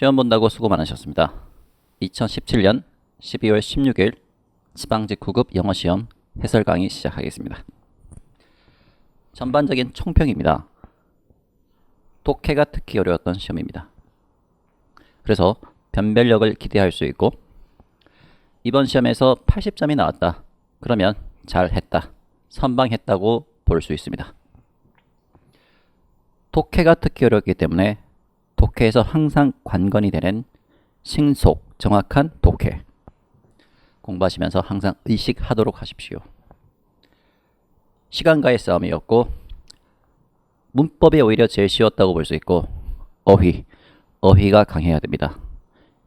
시험 본다고 수고 많으셨습니다. 2017년 12월 16일 지방직 9급 영어시험 해설 강의 시작하겠습니다. 전반적인 총평입니다. 독해가 특히 어려웠던 시험입니다. 그래서 변별력을 기대할 수 있고 이번 시험에서 80점이 나왔다. 그러면 잘했다. 선방했다고 볼 수 있습니다. 독해가 특히 어렵기 때문에 독해에서 항상 관건이 되는 신속, 정확한 독해 공부하시면서 항상 의식하도록 하십시오. 시간과의 싸움이었고 문법이 오히려 제일 쉬웠다고 볼 수 있고 어휘가 강해야 됩니다.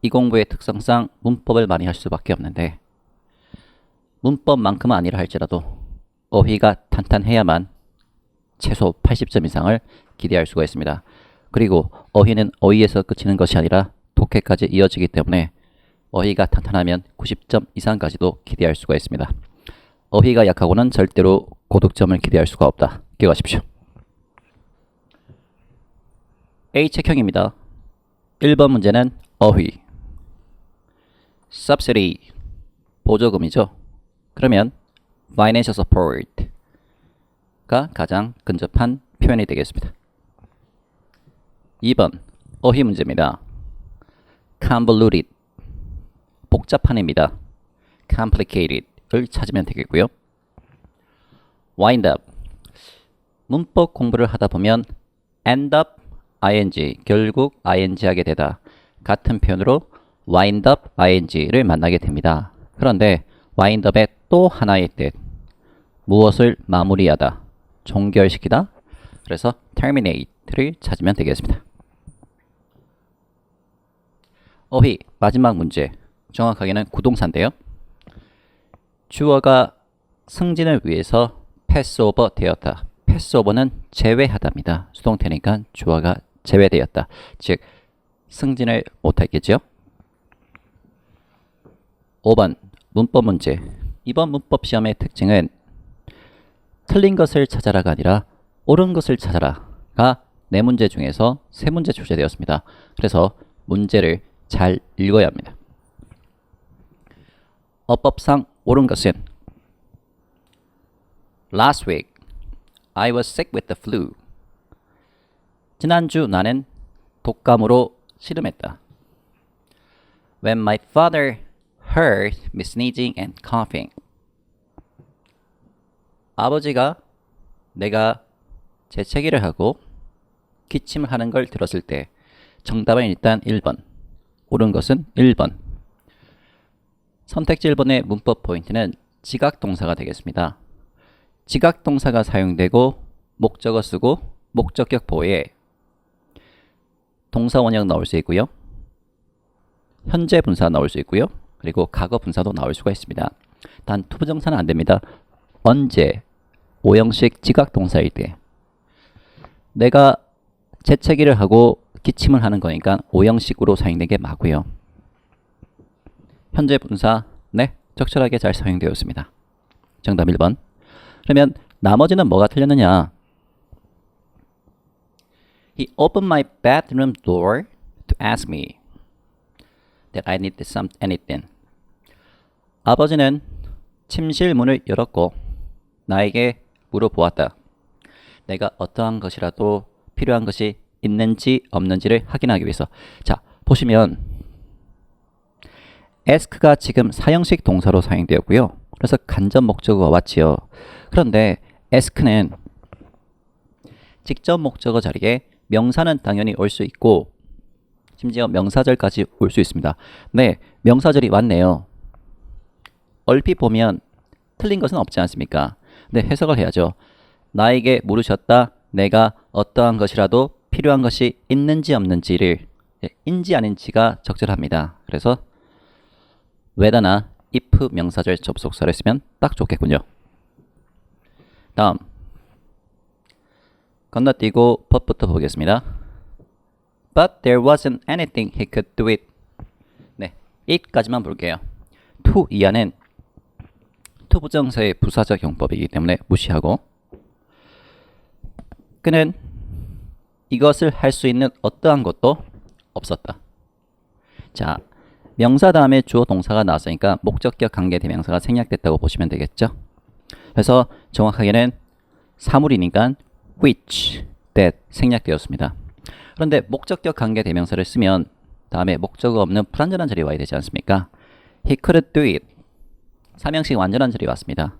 이 공부의 특성상 문법을 많이 할 수밖에 없는데 문법만큼은 아니라 할지라도 어휘가 탄탄해야만 최소 80점 이상을 기대할 수가 있습니다. 그리고 어휘는 어휘에서 그치는 것이 아니라 독해까지 이어지기 때문에 어휘가 탄탄하면 90점 이상까지도 기대할 수가 있습니다. 어휘가 약하고는 절대로 고득점을 기대할 수가 없다. 기억하십시오. A 책형입니다. 1번 문제는 어휘 subsidy 보조금이죠. 그러면 financial support가 가장 근접한 표현이 되겠습니다. 2번 어휘 문제입니다. convoluted 복잡한입니다. complicated을 찾으면 되겠고요. wind up 문법 공부를 하다 보면 end up ing 결국 ing 하게 되다 같은 표현으로 wind up ing를 만나게 됩니다. 그런데 wind up의 또 하나의 뜻 무엇을 마무리하다 종결시키다 그래서 terminate를 찾으면 되겠습니다. 어휘 마지막 문제 정확하게는 구동사인데요. 주어가 승진을 위해서 패스오버 되었다. 패스오버는 제외하다입니다. 수동태니까 주어가 제외되었다. 즉 승진을 못하겠죠. 5번 문법 문제. 이번 문법 시험의 특징은 틀린 것을 찾아라가 아니라 옳은 것을 찾아라가 4문제 중에서 3문제 출제되었습니다. 그래서 문제를 잘 읽어야 합니다. 어법상 옳은 것은 Last week, I was sick with the flu. 지난주 나는 독감으로 씨름했다. When my father heard me sneezing and coughing. 아버지가 내가 재채기를 하고 기침을 하는 걸 들었을 때 정답은 일단 1번. 옳은 것은 1번. 선택지 1번의 문법 포인트는 지각동사가 되겠습니다. 지각동사가 사용되고 목적어 쓰고 목적격 보호에 동사 원형 나올 수 있고요. 현재 분사 나올 수 있고요. 그리고 과거 분사도 나올 수가 있습니다. 단 투부정사는 안됩니다. 언제 오형식 지각동사일 때 내가 재채기를 하고 기침을 하는 거니까 오형식으로 사용된 게 맞고요. 현재 분사 네 적절하게 잘 사용되었습니다. 정답 1번. 그러면 나머지는 뭐가 틀렸느냐? He opened my bedroom door to ask me that I needed anything. 아버지는 침실 문을 열었고 나에게 물어보았다. 내가 어떠한 것이라도 필요한 것이 있는지 없는지를 확인하기 위해서. 자, 보시면 ask가 지금 사형식 동사로 사용되었고요. 그래서 간접 목적어가 왔지요. 그런데 ask는 직접 목적어 자리에 명사는 당연히 올 수 있고 심지어 명사절까지 올 수 있습니다. 네, 명사절이 왔네요. 얼핏 보면 틀린 것은 없지 않습니까? 네, 해석을 해야죠. 나에게 물으셨다. 내가 어떠한 것이라도 필요한 것이 있는지 없는지를 인지 아닌지가 적절합니다. 그래서 whether나 if 명사절 접속사를 쓰면 딱 좋겠군요. 다음 건너뛰고 법부터 보겠습니다. But there wasn't anything he could do it. 네, it까지만 볼게요. to 이하는 투부정사의 부사적 용법이기 때문에 무시하고 그는 이것을 할 수 있는 어떠한 것도 없었다. 자, 명사 다음에 주어 동사가 나왔으니까 목적격 관계 대명사가 생략됐다고 보시면 되겠죠. 그래서 정확하게는 사물이니까 which, that 생략되었습니다. 그런데 목적격 관계 대명사를 쓰면 다음에 목적어 없는 불완전한 절이 와야 되지 않습니까? He couldn't do it. 삼형식 완전한 절이 왔습니다.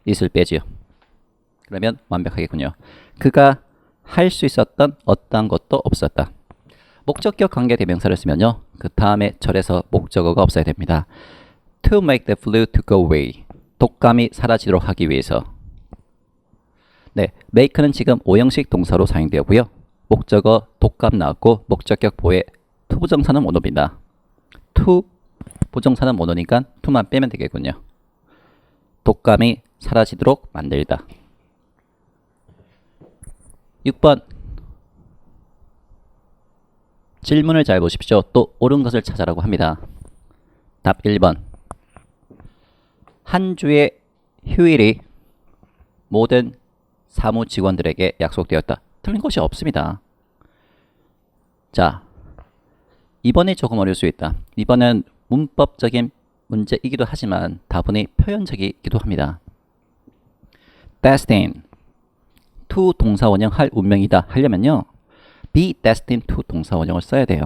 it을 빼지요. 그러면 완벽하겠군요. 그가 할 수 있었던 어떠한 것도 없었다. 목적격 관계 대명사를 쓰면요. 그 다음에 절에서 목적어가 없어야 됩니다. To make the flu to go away. 독감이 사라지도록 하기 위해서. 네, make는 지금 오형식 동사로 사용되었고요. 목적어 독감 나왔고 목적격 보에 to 부정사는 모노입니다. to 부정사는 모노니까 to만 빼면 되겠군요. 독감이 사라지도록 만들다. 6번 질문을 잘 보십시오. 또 옳은 것을 찾아라고 합니다. 답 1번 한 주의 휴일이 모든 사무 직원들에게 약속되었다. 틀린 것이 없습니다. 자, 2번이 조금 어려울 수 있다. 2번은 문법적인 문제이기도 하지만 다분히 표현적이기도 합니다. destined to 동사 원형 할 운명이다 하려면요. be destined to 동사 원형을 써야 돼요.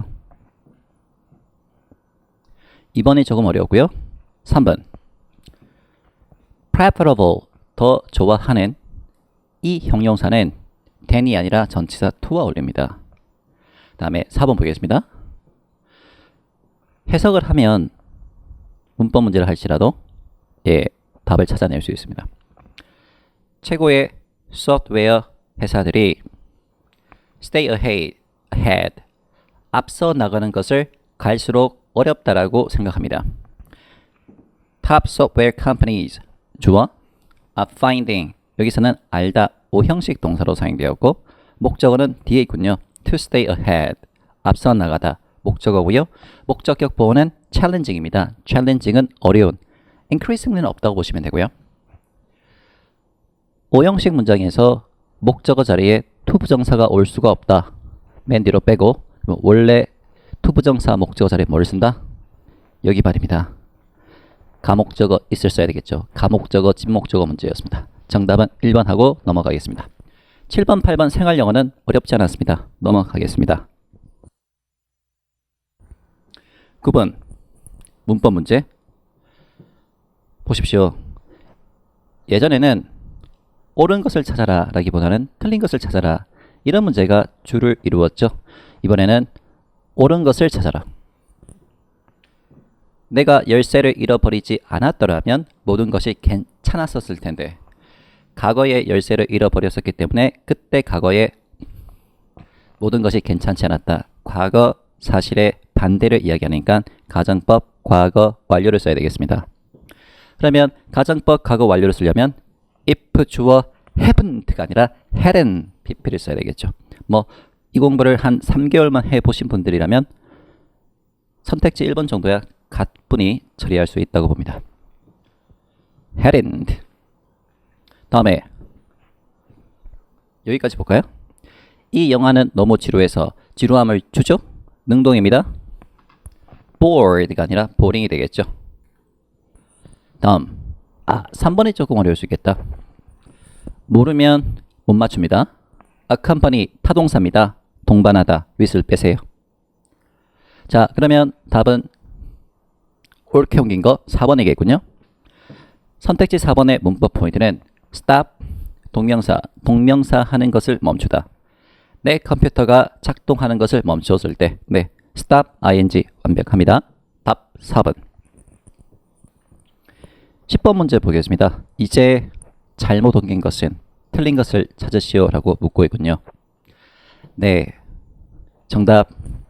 2번이 조금 어려우고요. 3번 preferable 더 좋아하는 이 형용사는 than이 아니라 전치사 to와 어울립니다. 다음에 4번 보겠습니다. 해석을 하면 문법 문제를 할지라도 답을 찾아낼 수 있습니다. 최고의 소프트웨어 회사들이 stay ahead, 앞서 나가는 것을 갈수록 어렵다라고 생각합니다. Top software companies, 주어 are finding, 여기서는 알다, 오형식 동사로 사용되었고 목적어는 뒤에 있군요. To stay ahead, 앞서 나가다, 목적어고요. 목적격 보호는 challenging입니다. challenging은 어려운, increasingly는 없다고 보시면 되고요. 오형식 문장에서 목적어 자리에 to 부정사가 올 수가 없다. 맨 뒤로 빼고 원래 to 부정사 목적어 자리에 뭐를 쓴다? 여기 말입니다. 가목적어 있을 써야 되겠죠. 가목적어, 진목적어 문제였습니다. 정답은 1번 하고 넘어가겠습니다. 7번, 8번 생활영어는 어렵지 않았습니다. 넘어가겠습니다. 9번 문법 문제 보십시오. 예전에는 옳은 것을 찾아라 라기보다는 틀린 것을 찾아라, 이런 문제가 주를 이루었죠. 이번에는 옳은 것을 찾아라. 내가 열쇠를 잃어버리지 않았더라면 모든 것이 괜찮았었을 텐데, 과거에 열쇠를 잃어버렸었기 때문에 그때 과거에 모든 것이 괜찮지 않았다. 과거 사실의 반대를 이야기하니까 가정법 과거 완료를 써야 되겠습니다. 그러면 가정법 과거 완료를 쓰려면 if 주어 haven't가 아니라 hadn't pp를 써야 되겠죠. 뭐 이 공부를 한 3개월만 해보신 분들이라면 선택지 1번 정도야 가뿐히 처리할 수 있다고 봅니다. hadn't. 다음에 여기까지 볼까요? 이 영화는 너무 지루해서 지루함을 주죠? 능동입니다. bored가 아니라 boring이 되겠죠. 다음 3번이 조금 어려울 수 있겠다. 모르면 못 맞춥니다. accompany 타동사입니다. 동반하다, with을 빼세요. 자, 그러면 답은 옳게 옮긴 거 4번이겠군요. 선택지 4번의 문법 포인트는 stop, 동명사 하는 것을 멈추다. 내 컴퓨터가 작동하는 것을 멈췄을 때, 네, stop, ing 완벽합니다. 답 4번. 10번 문제 보겠습니다. 이제 잘못 옮긴 것은 틀린 것을 찾으시오 라고 묻고 있군요. 네, 정답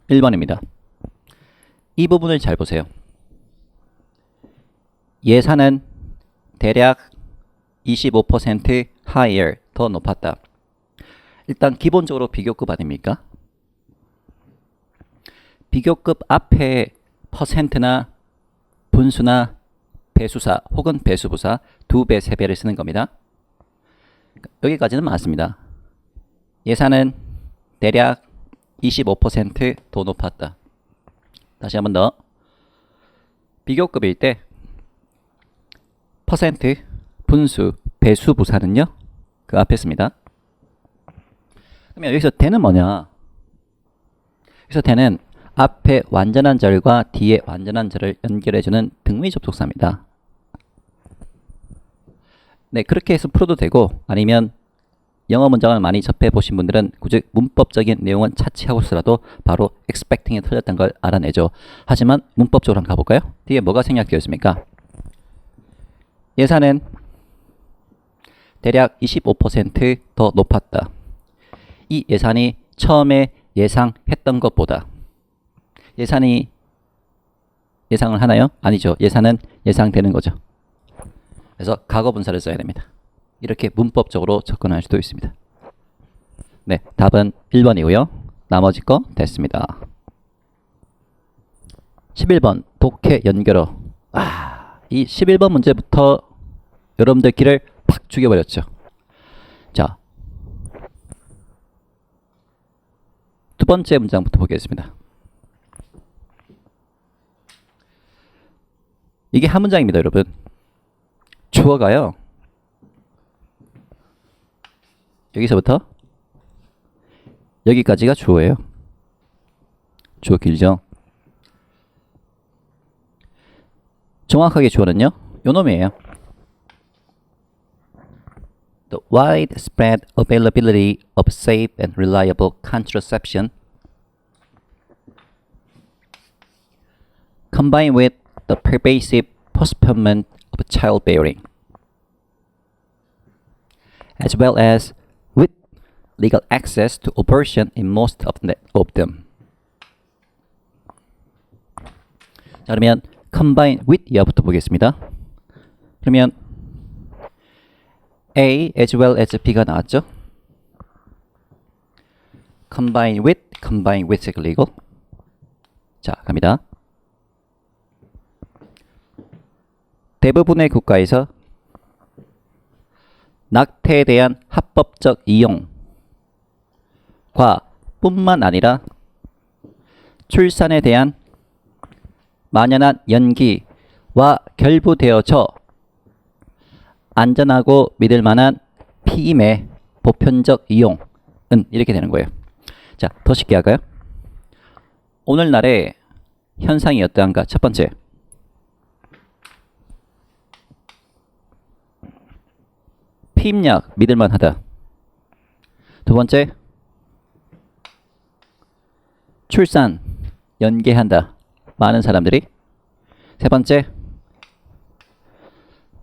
1번입니다. 이 부분을 잘 보세요. 예산은 대략 25% higher, 더 높았다. 일단 기본적으로 비교급 아닙니까? 비교급 앞에 퍼센트나 분수나 배수사 혹은 배수부사 2배, 3배를 쓰는 겁니다. 여기까지는 맞습니다. 예산은 대략 25% 더 높았다. 다시 한 번 더. 비교급일 때 퍼센트, 분수, 배수 부사는요 그 앞에 씁니다. 그러면 여기서 대는 뭐냐? 여기서 대는 앞에 완전한 절과 뒤에 완전한 절을 연결해주는 등위 접속사입니다. 네, 그렇게 해서 풀어도 되고, 아니면 영어 문장을 많이 접해보신 분들은 굳이 문법적인 내용은 차치하고서라도 바로 expecting에 틀렸다는 걸 알아내죠. 하지만 문법적으로 한번 가볼까요? 뒤에 뭐가 생략되어 있습니까? 예산은 대략 25% 더 높았다. 이 예산이 처음에 예상했던 것보다. 예산이 예상을 하나요? 아니죠. 예산은 예상되는 거죠. 그래서 과거 분사를 써야 됩니다. 이렇게 문법적으로 접근할 수도 있습니다. 네, 답은 1번이고요. 나머지 거 됐습니다. 11번 독해 연결어. 이 11번 문제부터 여러분들 길을 팍 죽여버렸죠. 자, 두 번째 문장부터 보겠습니다. 이게 한 문장입니다, 여러분. 주어가요. 여기서부터 여기까지가 주어예요. 주어 길죠. 정확하게 주어는요, 요 놈이에요. The widespread availability of safe and reliable contraception combined with the pervasive postponement of childbearing, as well as with legal access to abortion in most of them. 자, 그러면 combine with 이하부터 보겠습니다. 그러면 A as well as B가 나왔죠. combine with 그리고 자, 갑니다. 대부분의 국가에서 낙태에 대한 합법적 이용과 뿐만 아니라 출산에 대한 만연한 연기와 결부되어져 안전하고 믿을 만한 피임의 보편적 이용은 이렇게 되는 거예요. 자, 더 쉽게 할까요? 오늘날의 현상이 어떠한가? 첫 번째, 피임약 믿을만하다. 두 번째, 출산 연계한다. 많은 사람들이. 세 번째,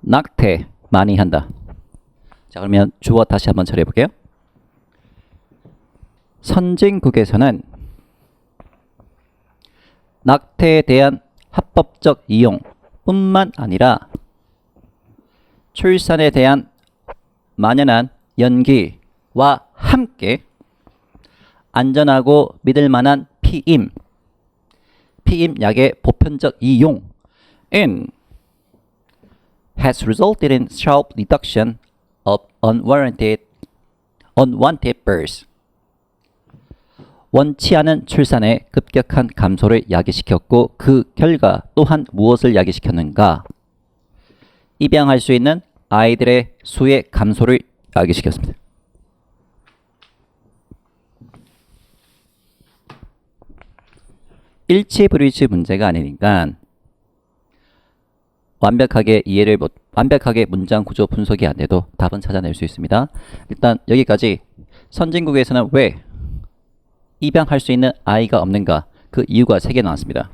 낙태 많이 한다. 자, 그러면 주어 다시 한번 처리해 볼게요. 선진국에서는 낙태에 대한 합법적 이용 뿐만 아니라 출산에 대한 만연한 연기와 함께 안전하고 믿을 만한 피임약의 보편적 이용은 has resulted in sharp reduction of unwanted births. 원치 않은 출산의 급격한 감소를 야기시켰고 그 결과 또한 무엇을 야기시켰는가? 입양할 수 있는 아이들의 수의 감소를 야기시켰습니다. 일치 불일치 문제가 아니니까 완벽하게 문장 구조 분석이 안 돼도 답은 찾아낼 수 있습니다. 일단 여기까지 선진국에서는 왜 입양할 수 있는 아이가 없는가? 그 이유가 3개 나왔습니다.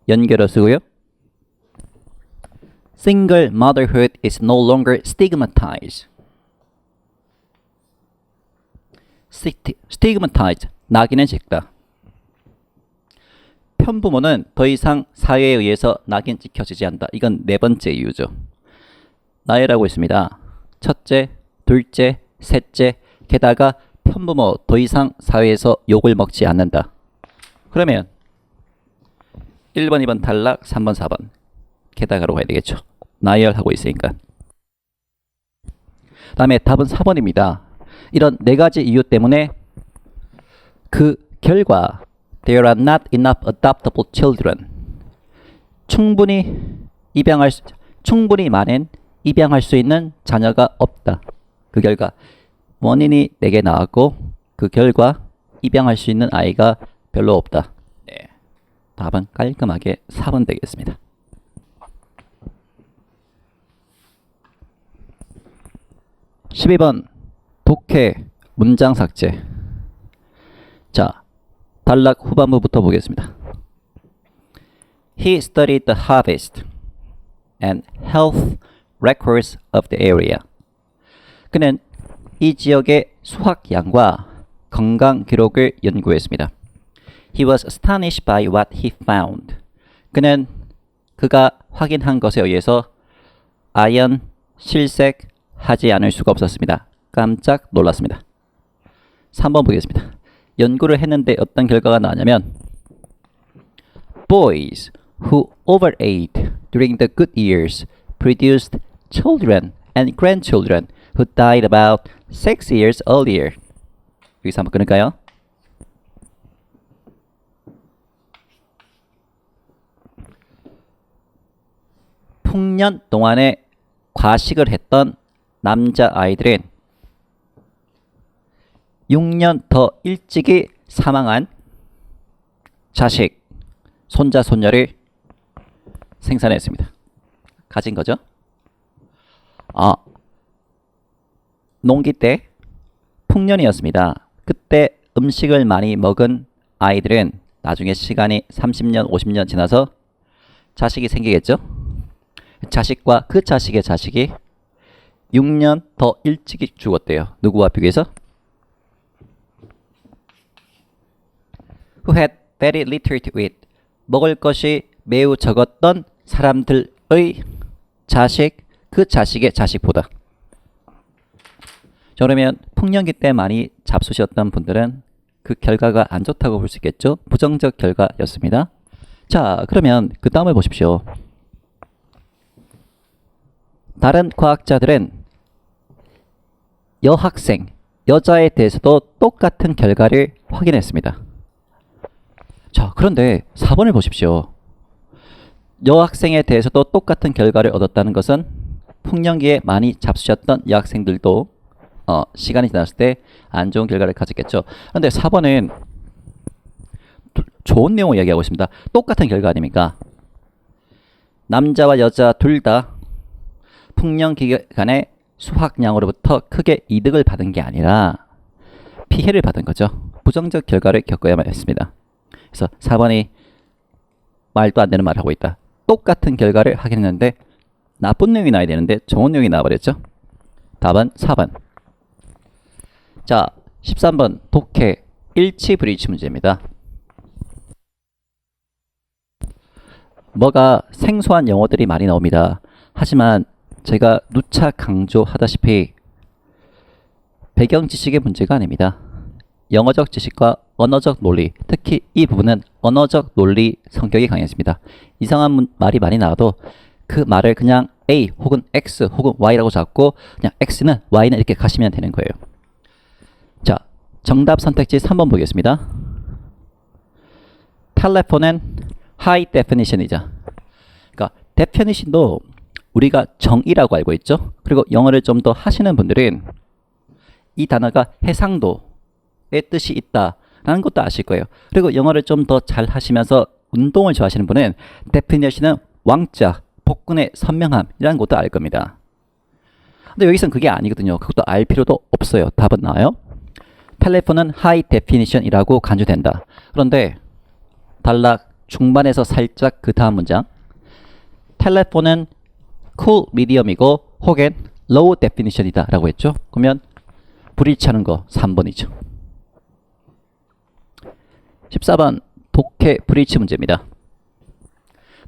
연결어 쓰고요. Single motherhood is no longer stigmatized. stigmatized, 낙인은 찍다. 편부모는 더 이상 사회에 의해서 낙인 찍혀지지 않는다. 이건 4번째 이유죠. 나열하고 있습니다. 첫째, 둘째, 셋째, 게다가 편부모 더 이상 사회에서 욕을 먹지 않는다. 그러면 1번, 2번 탈락, 3번, 4번 게다가로 가야 되겠죠. 나열하고 있으니까. 다음에 답은 4번입니다. 이런 4가지 이유 때문에 그 결과 There are not enough adoptable children. 충분히 많은 입양할 수 있는 자녀가 없다. 그 결과 원인이 4개 나왔고 그 결과 입양할 수 있는 아이가 별로 없다. 네. 답은 깔끔하게 4번 되겠습니다. 12번 독해 문장 삭제. 자, 단락 후반부부터 보겠습니다. He studied the harvest and health records of the area. 그는 이 지역의 수확량과 건강 기록을 연구했습니다. He was astonished by what he found. 그가 확인한 것에 의해서 아연 실색하지 않을 수가 없었습니다. 깜짝 놀랐습니다. 3번 보겠습니다. 연구를 했는데 어떤 결과가 나왔냐면 Boys who overate during the good years produced children and grandchildren who died about 6 years earlier. 여기서 한번 끊을까요? 풍년 동안에 과식을 했던 남자아이들은 6년 더 일찍이 사망한 자식, 손자, 손녀를 생산했습니다. 가진 거죠. 농기 때 풍년이었습니다. 그때 음식을 많이 먹은 아이들은 나중에 시간이 30년, 50년 지나서 자식이 생기겠죠. 자식과 그 자식의 자식이 6년 더 일찍이 죽었대요. 누구와 비교해서? Who had very little to eat. 먹을 것이 매우 적었던 사람들의 자식, 그 자식의 자식보다. 그러면 풍년기 때 많이 잡수셨던 분들은 그 결과가 안 좋다고 볼 수 있겠죠? 부정적 결과였습니다. 자, 그러면 그 다음을 보십시오. 다른 과학자들은 여학생, 여자에 대해서도 똑같은 결과를 확인했습니다. 자, 그런데 4번을 보십시오. 여학생에 대해서도 똑같은 결과를 얻었다는 것은 풍년기에 많이 잡수셨던 여학생들도 시간이 지났을 때 안 좋은 결과를 가졌겠죠. 그런데 4번은 좋은 내용을 이야기하고 있습니다. 똑같은 결과 아닙니까? 남자와 여자 둘 다 풍년 기간에 수확량으로부터 크게 이득을 받은 게 아니라 피해를 받은 거죠. 부정적 결과를 겪어야만 했습니다. 그래서 4번이 말도 안 되는 말을 하고 있다. 똑같은 결과를 확인했는데 나쁜 내용이 나야 되는데 좋은 내용이 나와버렸죠. 답은 4번. 자, 13번 독해 일치 브리치 문제입니다. 뭐가 생소한 영어들이 많이 나옵니다. 하지만 제가 누차 강조하다시피 배경 지식의 문제가 아닙니다. 영어적 지식과 언어적 논리, 특히 이 부분은 언어적 논리 성격이 강했습니다. 이상한 말이 많이 나와도 그 말을 그냥 A 혹은 X 혹은 Y라고 잡고 그냥 X는 Y는 이렇게 가시면 되는 거예요. 자, 정답 선택지 3번 보겠습니다. 텔레폰은 하이 데피니션이죠. 그러니까 데피니션도 우리가 정의라고 알고 있죠. 그리고 영어를 좀 더 하시는 분들은 이 단어가 해상도의 뜻이 있다라는 것도 아실 거예요. 그리고 영어를 좀 더 잘 하시면서 운동을 좋아하시는 분은 데피니션은 왕자, 복근의 선명함이라는 것도 알 겁니다. 근데 여기서는 그게 아니거든요. 그것도 알 필요도 없어요. 답은 나와요. 텔레폰은 하이 데피니션이라고 간주된다. 그런데 단락 중반에서 살짝 그 다음 문장 텔레폰은 cool medium이고 혹은 low definition이다 라고 했죠. 그러면 불일치하는 거 3번이죠. 14번 독해 불일치 문제입니다.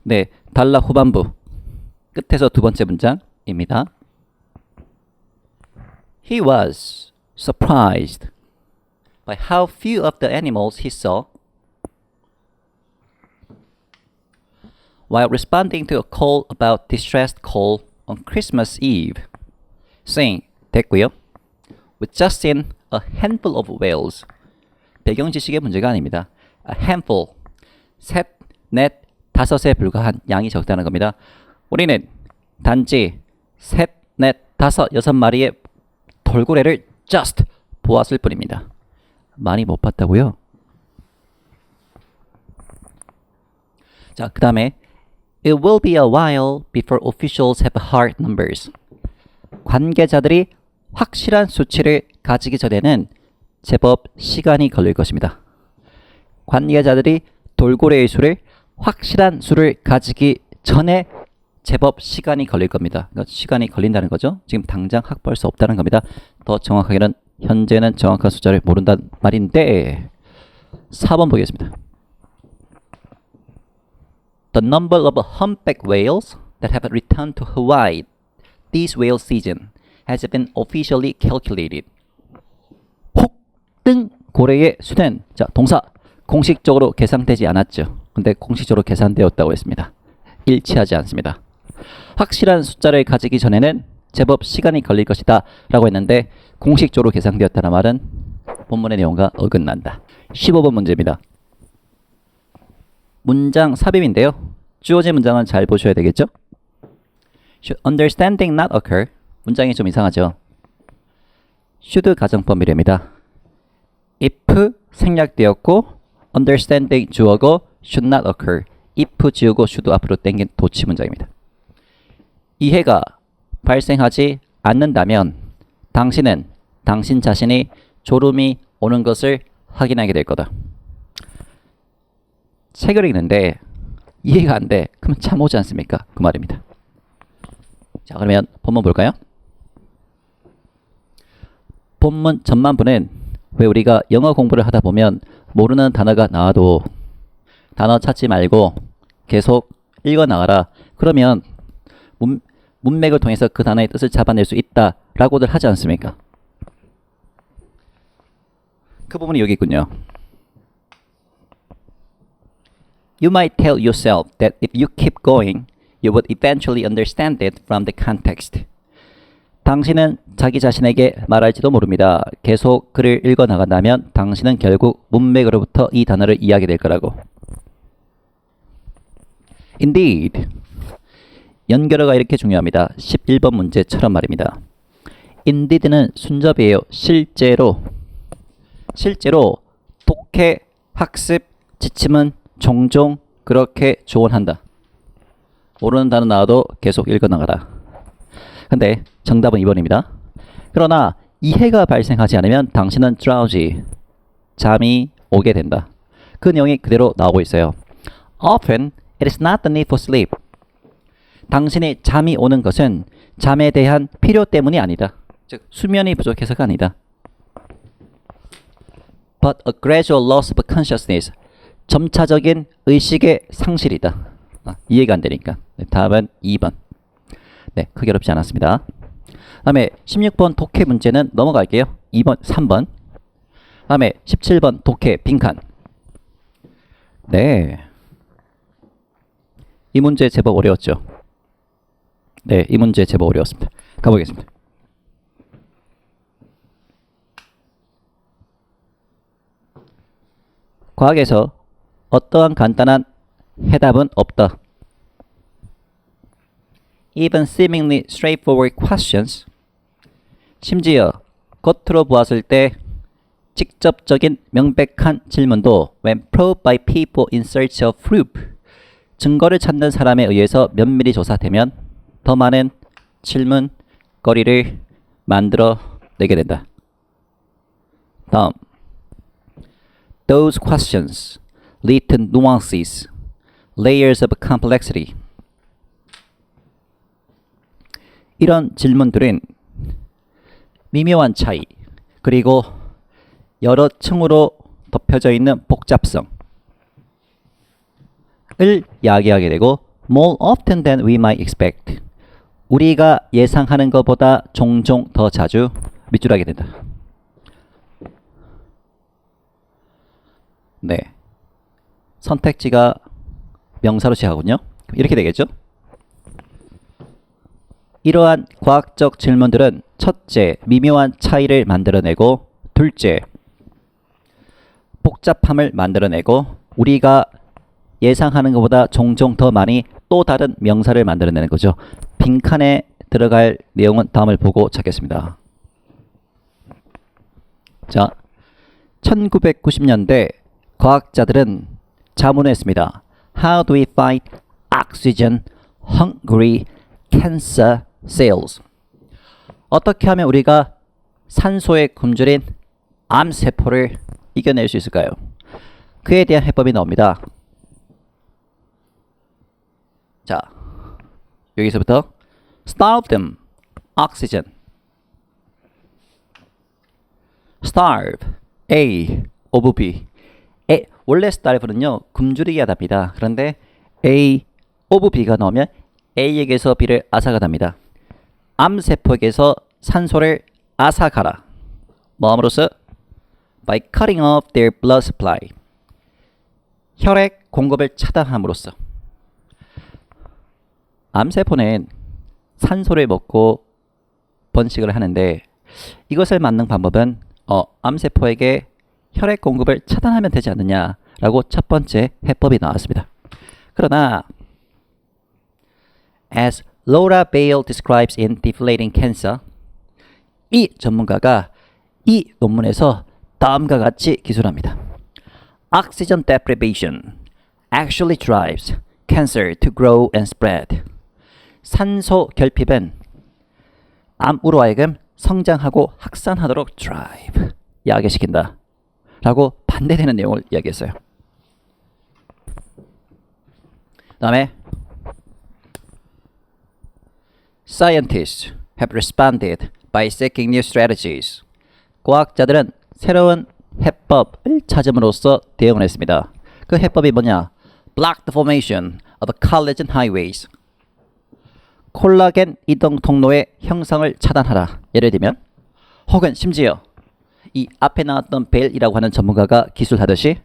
네, 단락 후반부 끝에서 두 번째 문장입니다. He was surprised by how few of the animals he saw while responding to a call about distressed coal on Christmas Eve, saying, 됐고요. With just seen a handful of whales. 배경 지식의 문제가 아닙니다. a handful. 셋, 넷, 다섯에 불과한 양이 적다는 겁니다. 우리는 단지 셋, 넷, 다섯, 여섯 마리의 돌고래를 just 보았을 뿐입니다. 많이 못 봤다고요? 자, 그 다음에 It will be a while before officials have hard numbers. 관계자들이 확실한 수치를 가지기 전에는 제법 시간이 걸릴 것입니다. 관계자들이 돌고래의 수를 확실한 수를 가지기 전에 제법 시간이 걸릴 겁니다. 그러니까 시간이 걸린다는 거죠. 지금 당장 확보할 수 없다는 겁니다. 더 정확하게는 현재는 정확한 숫자를 모른다는 말인데 4번 보겠습니다. The number of humpback whales that have returned to Hawaii this whale season has been officially calculated. 혹등 고래의 수는 자 동사 공식적으로 계산되지 않았죠. 근데 공식적으로 계산되었다고 했습니다. 일치하지 않습니다. 확실한 숫자를 가지기 전에는 제법 시간이 걸릴 것이다 라고 했는데 공식적으로 계산되었다는 말은 본문의 내용과 어긋난다. 15번 문제입니다. 문장 삽입인데요. 주어진 문장은 잘 보셔야 되겠죠? Should understanding not occur? 문장이 좀 이상하죠? should 가정법 미래입니다. if 생략되었고 understanding 주어고 should not occur. if 지우고 should 앞으로 땡긴 도치 문장입니다. 이해가 발생하지 않는다면 당신은 당신 자신이 졸음이 오는 것을 확인하게 될 거다. 책을 읽는데 이해가 안 돼. 그러면 잠 오지 않습니까? 그 말입니다. 자, 그러면 본문 볼까요? 본문 전반부는 왜 우리가 영어 공부를 하다 보면 모르는 단어가 나와도 단어 찾지 말고 계속 읽어 나가라. 그러면 문맥을 통해서 그 단어의 뜻을 잡아낼 수 있다라고들 하지 않습니까? 그 부분이 여기 있군요. You might tell yourself that if you keep going, you would eventually understand it from the context. 당신은 자기 자신에게 말할지도 모릅니다. 계속 글을 읽어 나간다면 당신은 결국 문맥으로부터 이 단어를 이해하게 될 거라고. Indeed. 연결어가 이렇게 중요합니다. 11번 문제처럼 말입니다. Indeed는 순접이에요. 실제로 독해, 학습, 지침은 종종 그렇게 조언한다. 모르는 단어 나와도 계속 읽어나가라. 근데 정답은 2번입니다. 그러나 이해가 발생하지 않으면 당신은 drowsy, 잠이 오게 된다. 그 내용이 그대로 나오고 있어요. Often it is not the need for sleep. 당신이 잠이 오는 것은 잠에 대한 필요 때문이 아니다. 즉 수면이 부족해서가 아니다. But a gradual loss of consciousness. 점차적인 의식의 상실이다. 이해가 안 되니까. 네, 다음은 2번. 네, 크게 어렵지 않았습니다. 다음에 16번 독해 문제는 넘어갈게요. 2번, 3번. 다음에 17번 독해 빈칸. 네. 이 문제 제법 어려웠죠. 네, 이 문제 제법 어려웠습니다. 가보겠습니다. 과학에서 어떠한 간단한 해답은 없다. Even seemingly straightforward questions. 심지어 겉으로 보았을 때 직접적인 명백한 질문도 when probed by people in search of proof. 증거를 찾는 사람에 의해서 면밀히 조사되면 더 많은 질문거리를 만들어 내게 된다. 다음. Those questions lead to nuances, layers of complexity. 이런 질문들은 미묘한 차이, 그리고 여러 층으로 덮여져 있는 복잡성을 야기하게 되고 more often than we might expect. 우리가 예상하는 것보다 종종 더 자주 밑줄하게 된다. 네. 선택지가 명사로 시작하군요. 이렇게 되겠죠? 이러한 과학적 질문들은 첫째, 미묘한 차이를 만들어내고 둘째, 복잡함을 만들어내고 우리가 예상하는 것보다 종종 더 많이 또 다른 명사를 만들어내는 거죠. 빈칸에 들어갈 내용은 다음을 보고 찾겠습니다. 자, 1990년대 과학자들은 자문했습니다. How do we fight oxygen hungry cancer cells? 어떻게 하면 우리가 산소에 굶주린 암세포를 이겨낼 수 있을까요? 그에 대한 해법이 나옵니다. 자, 여기서부터 starve them, oxygen. starve, A, of B. 원래 starve는요, 굶주리게 하답니다. 그런데 A, of B가 나오면 A에게서 B를 앗아가답니다. 암세포에게서 산소를 앗아가라. 뭐함으로써? By cutting off their blood supply. 혈액 공급을 차단함으로써. 암세포는 산소를 먹고 번식을 하는데 이것을 막는 방법은 암세포에게 혈액 공급을 차단하면 되지 않느냐라고 첫 번째 해법이 나왔습니다. 그러나 as Laura Bale describes in Deflating Cancer, 이 전문가가 이 논문에서 다음과 같이 기술합니다. Oxygen deprivation actually drives cancer to grow and spread. 산소 결핍은 암으로 하여금 성장하고 확산하도록 drive, 야기시킨다 라고 반대되는 내용을 이야기했어요. 그 다음에 Scientists have responded by seeking new strategies. 과학자들은 새로운 해법을 찾음으로써 대응을 했습니다. 그 해법이 뭐냐? Block the formation of the collagen highways. 콜라겐 이동 통로의 형성을 차단하라. 예를 들면 혹은 심지어 이 앞에 나왔던 벨이라고 하는 전문가가 기술하듯이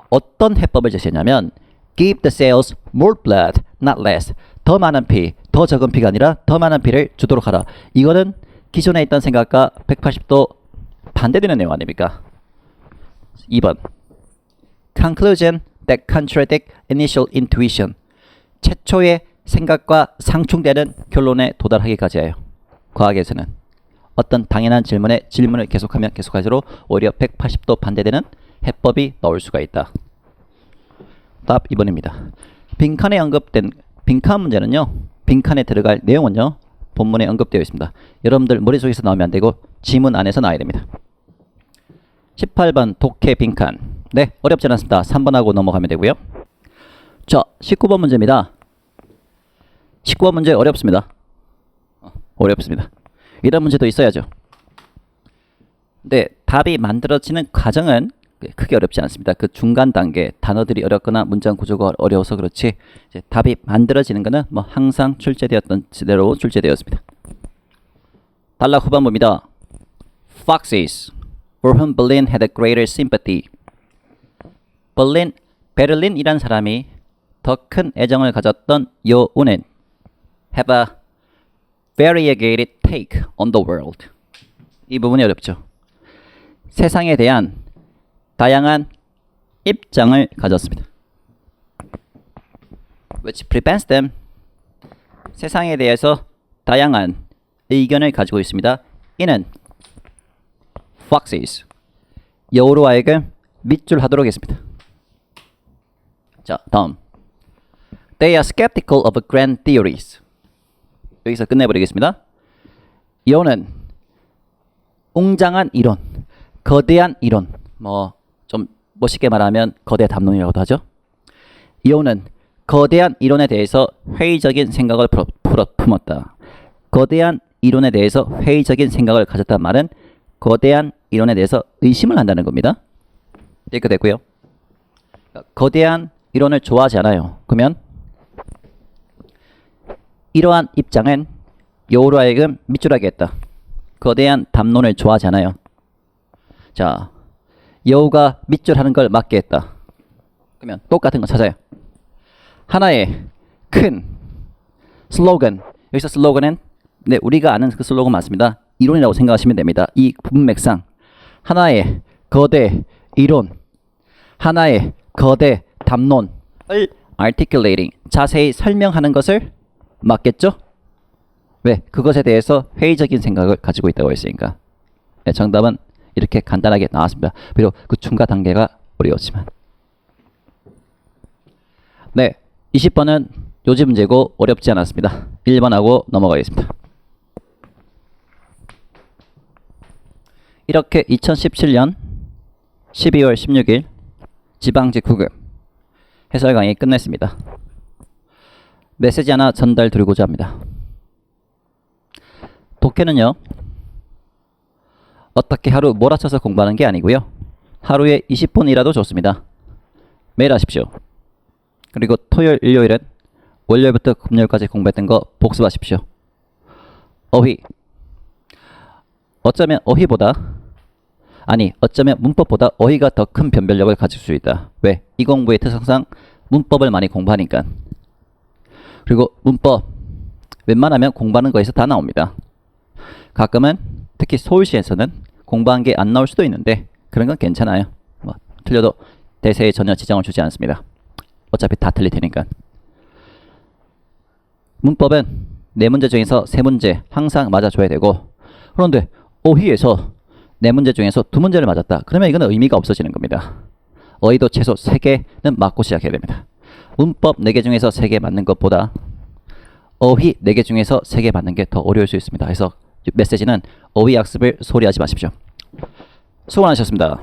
어떤 해법을 제시했냐면 Give the cells more blood, not less. 더 많은 피, 더 적은 피가 아니라 더 많은 피를 주도록 하라. 이거는 기존에 있던 생각과 180도 반대되는 내용 아닙니까? 2번 Conclusion that contradict initial intuition. 최초의 생각과 상충되는 결론에 도달하기까지 해요. 과학에서는 어떤 당연한 질문에 질문을 계속하면 계속할수록 오히려 180도 반대되는 해법이 나올 수가 있다. 답 2번입니다. 빈칸에 언급된 빈칸 문제는요. 빈칸에 들어갈 내용은요. 본문에 언급되어 있습니다. 여러분들 머릿속에서 나오면 안 되고 지문 안에서 나와야 됩니다. 18번 독해 빈칸. 네, 어렵지 않습니다. 3번하고 넘어가면 되고요. 자, 19번 문제입니다. 19번 문제 어렵습니다. 어렵습니다. 이런 문제도 있어야죠. 네, 답이 만들어지는 과정은 크게 어렵지 않습니다. 그 중간 단계 단어들이 어렵거나 문장 구조가 어려워서 그렇지 이제 답이 만들어지는 것은 뭐 항상 출제되었던 대로 출제되었습니다. 단락 후반부입니다. Foxes, for whom Berlin had a greater sympathy. 베를린이란 사람이 더 큰 애정을 가졌던 여우는 have a variegated take on the world. 이 부분이 어렵죠. 세상에 대한 다양한 입장을 가졌습니다. Which prevents them. 세상에 대해서 다양한 의견을 가지고 있습니다. 이는 foxes, 여우로 하여금 밑줄하도록 했습니다. 자, 다음. They are skeptical of grand theories. 여기서 끝내버리겠습니다. 여우는 웅장한 이론, 거대한 이론, 좀 멋있게 말하면 거대 담론이라고도 하죠. 여우는 거대한 이론에 대해서 회의적인 생각을 품었다. 거대한 이론에 대해서 회의적인 생각을 가졌단 말은 거대한 이론에 대해서 의심을 한다는 겁니다. 이렇게 됐고요. 거대한 이론을 좋아하지 않아요. 그러면 이러한 입장은 여우로 하여금 밑줄하게 했다. 거대한 담론을 좋아하지 않아요. 자, 여우가 밑줄하는 걸 막게 했다. 그러면 똑같은 거 찾아요. 하나의 큰 슬로건. 여기서 슬로건은 네, 우리가 아는 그 슬로건 맞습니다. 이론이라고 생각하시면 됩니다. 이 문맥상 하나의 거대 이론, 하나의 거대 담론을 articulating, 자세히 설명하는 것을 맞겠죠? 왜? 그것에 대해서 회의적인 생각을 가지고 있다고 했으니까. 네, 정답은 이렇게 간단하게 나왔습니다. 비록 그 중간 단계가 어려웠지만. 네, 20번은 요지 문제고 어렵지 않았습니다. 1번하고 넘어가겠습니다. 이렇게 2017년 12월 16일 지방직 9급 해설 강의 끝냈습니다. 메시지 하나 전달 드리고자 합니다. 독해는요, 어떻게 하루 몰아쳐서 공부하는 게 아니고요. 하루에 20분이라도 좋습니다. 매일 하십시오. 그리고 토요일, 일요일은 월요일부터 금요일까지 공부했던 거 복습하십시오. 어휘. 어쩌면 문법보다 어휘가 더 큰 변별력을 가질 수 있다. 왜? 이 공부의 특성상 문법을 많이 공부하니까. 그리고 문법 웬만하면 공부하는 거에서 다 나옵니다. 가끔은 특히 서울시에서는 공부한 게 안 나올 수도 있는데 그런 건 괜찮아요. 뭐 틀려도 대세에 전혀 지장을 주지 않습니다. 어차피 다 틀릴 테니까. 문법은 4문제 중에서 3문제 항상 맞아줘야 되고, 그런데 어휘에서 4문제 중에서 2문제를 맞았다. 그러면 이거는 의미가 없어지는 겁니다. 어휘도 최소 3개는 맞고 시작해야 됩니다. 문법 4개 중에서 3개 맞는 것보다 어휘 4개 중에서 3개 맞는 게 더 어려울 수 있습니다. 그래서 메시지는 어휘 학습을 소홀히 하지 마십시오. 수고 많으셨습니다.